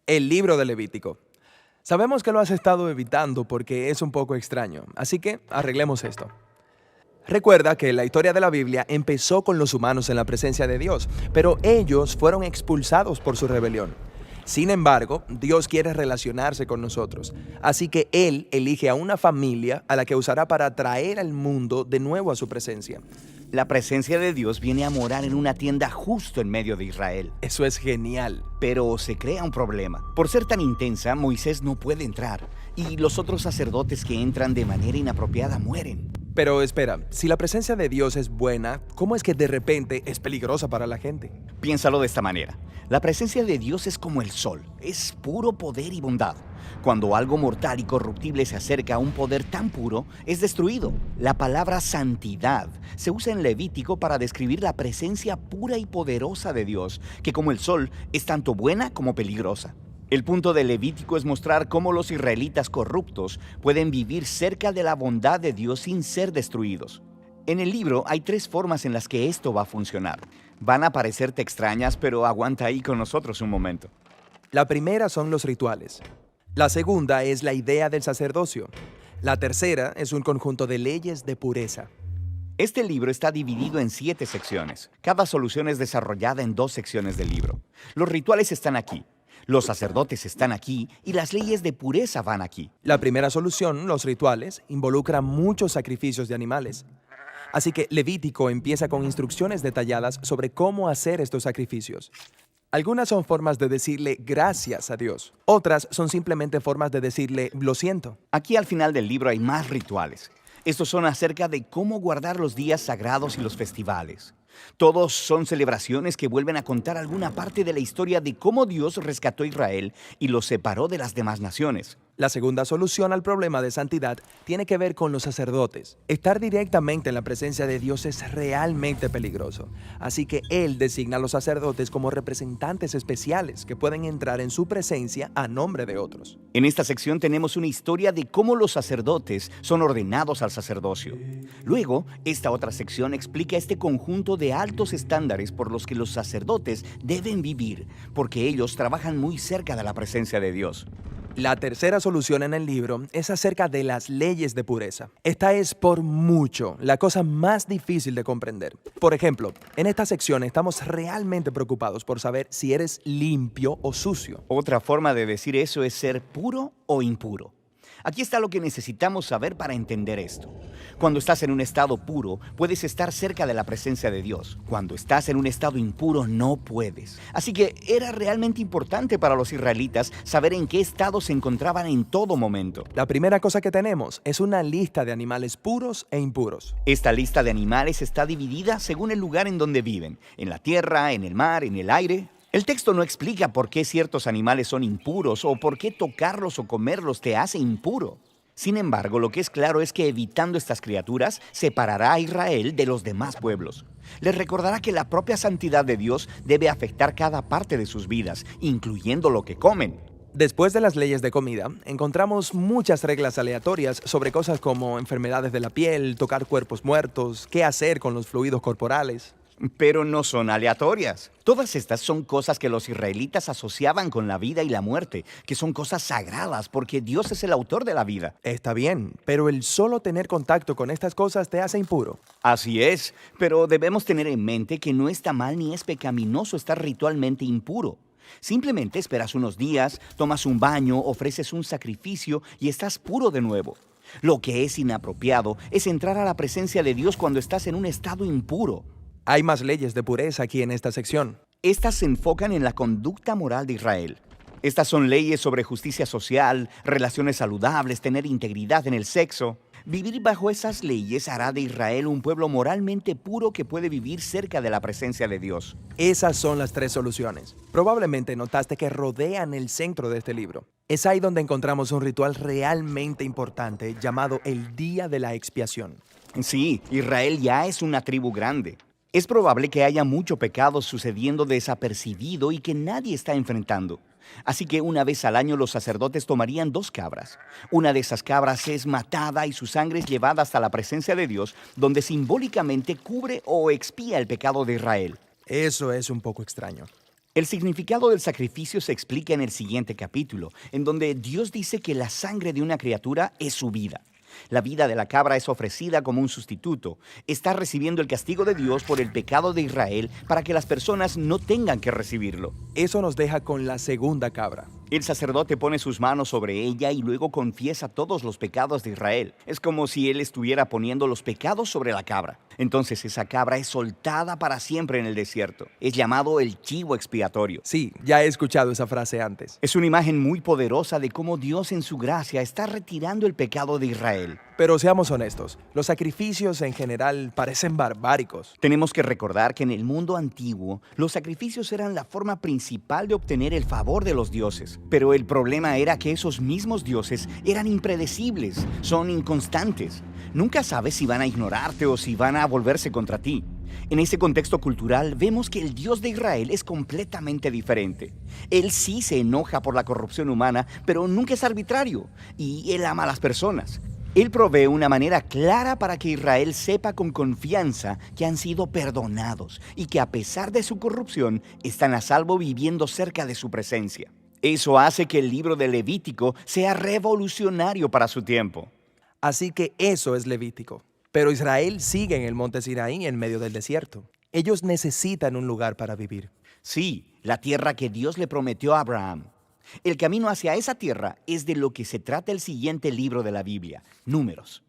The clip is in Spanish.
El libro de Levítico. Sabemos que lo has estado evitando porque es un poco extraño, así que arreglemos esto. Recuerda que la historia de la Biblia empezó con los humanos en la presencia de Dios, pero ellos fueron expulsados por su rebelión. Sin embargo, Dios quiere relacionarse con nosotros, así que Él elige a una familia a la que usará para traer al mundo de nuevo a su presencia. La presencia de Dios viene a morar en una tienda justo en medio de Israel. Eso es genial. Pero se crea un problema. Por ser tan intensa, Moisés no puede entrar, y los otros sacerdotes que entran de manera inapropiada mueren. Pero espera, si la presencia de Dios es buena, ¿cómo es que de repente es peligrosa para la gente? Piénsalo de esta manera. La presencia de Dios es como el sol, es puro poder y bondad. Cuando algo mortal y corruptible se acerca a un poder tan puro, es destruido. La palabra santidad se usa en Levítico para describir la presencia pura y poderosa de Dios, que como el sol es tanto buena como peligrosa. El punto de Levítico es mostrar cómo los israelitas corruptos pueden vivir cerca de la bondad de Dios sin ser destruidos. En el libro hay 3 formas en las que esto va a funcionar. Van a parecerte extrañas, pero aguanta ahí con nosotros un momento. La primera son los rituales. La segunda es la idea del sacerdocio. La tercera es un conjunto de leyes de pureza. Este libro está dividido en 7 secciones. Cada solución es desarrollada en 2 secciones del libro. Los rituales están aquí. Los sacerdotes están aquí y las leyes de pureza van aquí. La primera solución, los rituales, involucra muchos sacrificios de animales. Así que Levítico empieza con instrucciones detalladas sobre cómo hacer estos sacrificios. Algunas son formas de decirle gracias a Dios. Otras son simplemente formas de decirle lo siento. Aquí al final del libro hay más rituales. Estos son acerca de cómo guardar los días sagrados y los festivales. Todos son celebraciones que vuelven a contar alguna parte de la historia de cómo Dios rescató a Israel y los separó de las demás naciones. La segunda solución al problema de santidad tiene que ver con los sacerdotes. Estar directamente en la presencia de Dios es realmente peligroso, así que Él designa a los sacerdotes como representantes especiales que pueden entrar en su presencia a nombre de otros. En esta sección tenemos una historia de cómo los sacerdotes son ordenados al sacerdocio. Luego, esta otra sección explica este conjunto de altos estándares por los que los sacerdotes deben vivir, porque ellos trabajan muy cerca de la presencia de Dios. La tercera solución en el libro es acerca de las leyes de pureza. Esta es por mucho la cosa más difícil de comprender. Por ejemplo, en esta sección estamos realmente preocupados por saber si eres limpio o sucio. Otra forma de decir eso es ser puro o impuro. Aquí está lo que necesitamos saber para entender esto. Cuando estás en un estado puro, puedes estar cerca de la presencia de Dios. Cuando estás en un estado impuro, no puedes. Así que era realmente importante para los israelitas saber en qué estado se encontraban en todo momento. La primera cosa que tenemos es una lista de animales puros e impuros. Esta lista de animales está dividida según el lugar en donde viven, en la tierra, en el mar, en el aire. El texto no explica por qué ciertos animales son impuros o por qué tocarlos o comerlos te hace impuro. Sin embargo, lo que es claro es que evitando estas criaturas, separará a Israel de los demás pueblos. Les recordará que la propia santidad de Dios debe afectar cada parte de sus vidas, incluyendo lo que comen. Después de las leyes de comida, encontramos muchas reglas aleatorias sobre cosas como enfermedades de la piel, tocar cuerpos muertos, qué hacer con los fluidos corporales. Pero no son aleatorias. Todas estas son cosas que los israelitas asociaban con la vida y la muerte, que son cosas sagradas porque Dios es el autor de la vida. Está bien, pero el solo tener contacto con estas cosas te hace impuro. Así es, pero debemos tener en mente que no está mal ni es pecaminoso estar ritualmente impuro. Simplemente esperas unos días, tomas un baño, ofreces un sacrificio y estás puro de nuevo. Lo que es inapropiado es entrar a la presencia de Dios cuando estás en un estado impuro. Hay más leyes de pureza aquí en esta sección. Estas se enfocan en la conducta moral de Israel. Estas son leyes sobre justicia social, relaciones saludables, tener integridad en el sexo. Vivir bajo esas leyes hará de Israel un pueblo moralmente puro que puede vivir cerca de la presencia de Dios. Esas son las 3 soluciones. Probablemente notaste que rodean el centro de este libro. Es ahí donde encontramos un ritual realmente importante llamado el Día de la Expiación. Sí, Israel ya es una tribu grande. Es probable que haya mucho pecado sucediendo desapercibido y que nadie está enfrentando. Así que una vez al año los sacerdotes tomarían 2 cabras. Una de esas cabras es matada y su sangre es llevada hasta la presencia de Dios, donde simbólicamente cubre o expía el pecado de Israel. Eso es un poco extraño. El significado del sacrificio se explica en el siguiente capítulo, en donde Dios dice que la sangre de una criatura es su vida. La vida de la cabra es ofrecida como un sustituto. Está recibiendo el castigo de Dios por el pecado de Israel para que las personas no tengan que recibirlo. Eso nos deja con la segunda cabra. El sacerdote pone sus manos sobre ella y luego confiesa todos los pecados de Israel. Es como si él estuviera poniendo los pecados sobre la cabra. Entonces esa cabra es soltada para siempre en el desierto. Es llamado el chivo expiatorio. Sí, ya he escuchado esa frase antes. Es una imagen muy poderosa de cómo Dios en su gracia está retirando el pecado de Israel. Pero seamos honestos, los sacrificios en general parecen barbáricos. Tenemos que recordar que en el mundo antiguo, los sacrificios eran la forma principal de obtener el favor de los dioses. Pero el problema era que esos mismos dioses eran impredecibles, son inconstantes. Nunca sabes si van a ignorarte o si van a volverse contra ti. En ese contexto cultural vemos que el Dios de Israel es completamente diferente. Él sí se enoja por la corrupción humana, pero nunca es arbitrario, y él ama a las personas. Él provee una manera clara para que Israel sepa con confianza que han sido perdonados y que a pesar de su corrupción están a salvo viviendo cerca de su presencia. Eso hace que el libro de Levítico sea revolucionario para su tiempo. Así que eso es Levítico. Pero Israel sigue en el monte Sinaí en medio del desierto. Ellos necesitan un lugar para vivir. Sí, la tierra que Dios le prometió a Abraham. El camino hacia esa tierra es de lo que se trata el siguiente libro de la Biblia, Números.